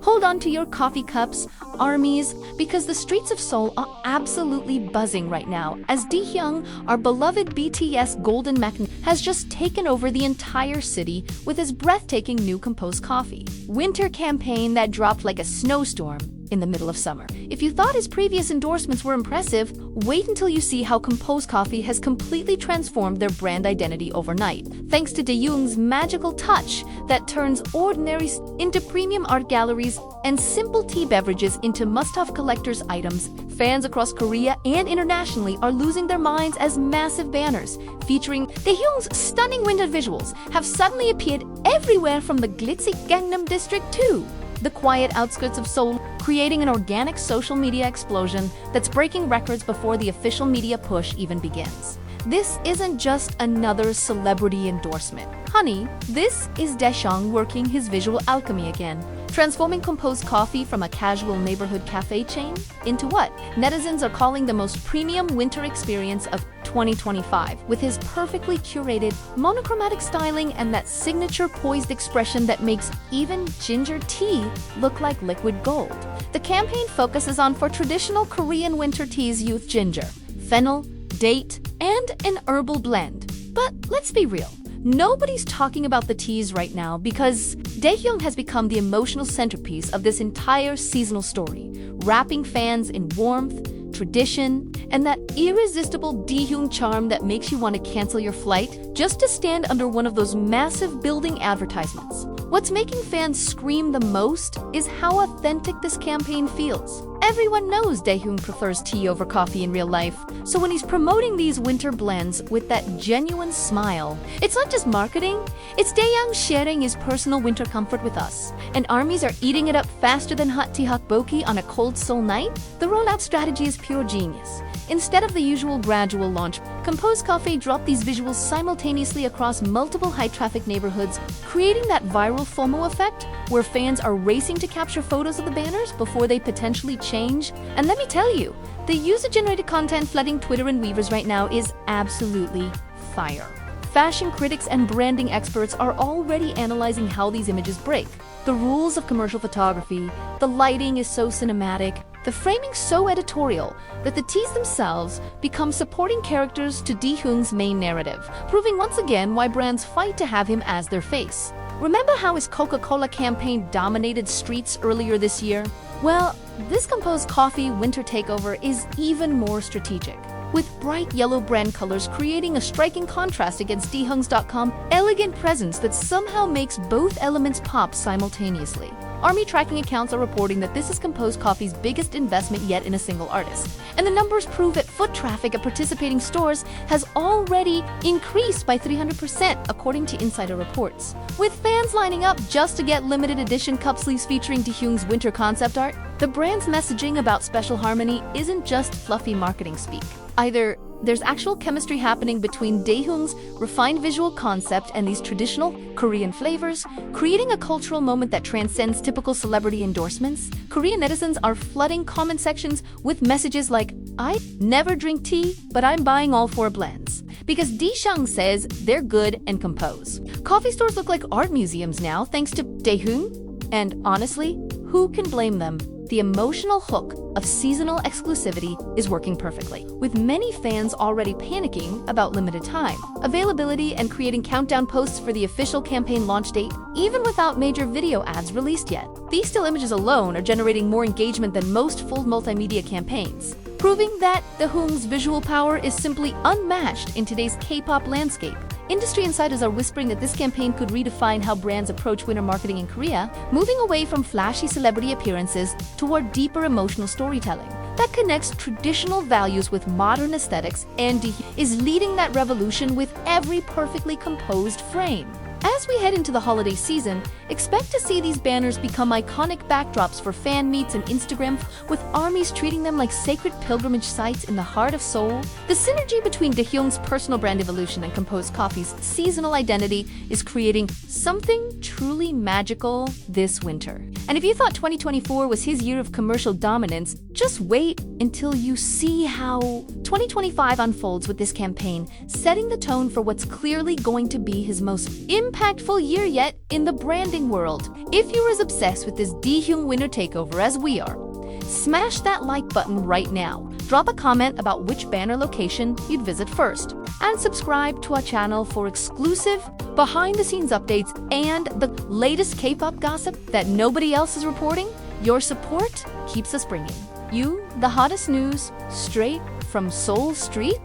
Hold on to your coffee cups, armies, because the streets of Seoul are absolutely buzzing right now as Taehyung, our beloved BTS Golden Mac, has just taken over the entire city with his breathtaking new composed coffee winter campaign that dropped like a snowstorm in the middle of summer. If you thought his previous endorsements were impressive, wait until you see how Composed Coffee has completely transformed their brand identity overnight, thanks to Taehyung's magical touch that turns ordinaries into premium art galleries and simple tea beverages into must-have collector's items. Fans across Korea and internationally are losing their minds as massive banners featuring Taehyung's stunning winter visuals have suddenly appeared everywhere, from the glitzy Gangnam district to the quiet outskirts of Seoul, creating an organic social media explosion that's breaking records before the official media push even begins. This isn't just another celebrity endorsement. Honey, this is Taehyung working his visual alchemy again, transforming Composed Coffee from a casual neighborhood cafe chain into what netizens are calling the most premium winter experience of 2025, with his perfectly curated monochromatic styling and that signature poised expression that makes even ginger tea look like liquid gold. The campaign focuses on for traditional Korean winter teas youth ginger, fennel, date, and an herbal blend. But let's be real, nobody's talking about the teas right now because Taehyung has become the emotional centerpiece of this entire seasonal story, wrapping fans in warmth, tradition, and that irresistible Taehyung charm that makes you want to cancel your flight just to stand under one of those massive building advertisements. What's making fans scream the most is how authentic this campaign feels. Everyone knows Taehyung prefers tea over coffee in real life, so when he's promoting these winter blends with that genuine smile, it's not just marketing, it's Taehyung sharing his personal winter comfort with us. And armies are eating it up faster than hot tea tteokbokki on a cold Seoul night? The rollout strategy is pure genius. Instead of the usual gradual launch, Composed Coffee dropped these visuals simultaneously across multiple high-traffic neighborhoods, creating that viral FOMO effect where fans are racing to capture photos of the banners before they potentially change. And let me tell you, the user-generated content flooding Twitter and Weavers right now is absolutely fire. Fashion critics and branding experts are already analyzing how these images break the rules of commercial photography. The lighting is so cinematic, the framing so editorial, that the teas themselves become supporting characters to Taehyung's main narrative, proving once again why brands fight to have him as their face. Remember how his Coca-Cola campaign dominated streets earlier this year? Well, this Composed Coffee winter takeover is even more strategic, with bright yellow brand colors creating a striking contrast against Taehyung's elegant presence that somehow makes both elements pop simultaneously. Army tracking accounts are reporting that this is Composed Coffee's biggest investment yet in a single artist, and the numbers prove that foot traffic at participating stores has already increased by 300% according to insider reports. With fans lining up just to get limited edition cup sleeves featuring Taehyung's winter concept art, the brand's messaging about special harmony isn't just fluffy marketing speak. Either there's actual chemistry happening between Taehyung's refined visual concept and these traditional Korean flavors, creating a cultural moment that transcends typical celebrity endorsements. Korean netizens are flooding comment sections with messages like, "I never drink tea, but I'm buying all 4 blends," because Taehyung says they're good and compose. Coffee stores look like art museums now thanks to Taehyung, and honestly, who can blame them? The emotional hook of seasonal exclusivity is working perfectly, with many fans already panicking about limited time availability and creating countdown posts for the official campaign launch date, even without major video ads released yet. These still images alone are generating more engagement than most full multimedia campaigns, proving that Taehyung's visual power is simply unmatched in today's K-pop landscape. Industry insiders are whispering that this campaign could redefine how brands approach winter marketing in Korea, moving away from flashy celebrity appearances toward deeper emotional storytelling that connects traditional values with modern aesthetics, and is leading that revolution with every perfectly composed frame. As we head into the holiday season, expect to see these banners become iconic backdrops for fan meets and Instagram, with armies treating them like sacred pilgrimage sites in the heart of Seoul. The synergy between Taehyung's personal brand evolution and Composed Coffee's seasonal identity is creating something truly magical this winter. And if you thought 2024 was his year of commercial dominance, just wait until you see how 2025 unfolds with this campaign, setting the tone for what's clearly going to be his most impactful year yet in the branding world. If you're as obsessed with this Taehyung winner takeover as we are, smash that like button right now. Drop a comment about which banner location you'd visit first. And subscribe to our channel for exclusive, behind-the-scenes updates and the latest K-pop gossip that nobody else is reporting. Your support keeps us bringing you the hottest news straight from Seoul Street.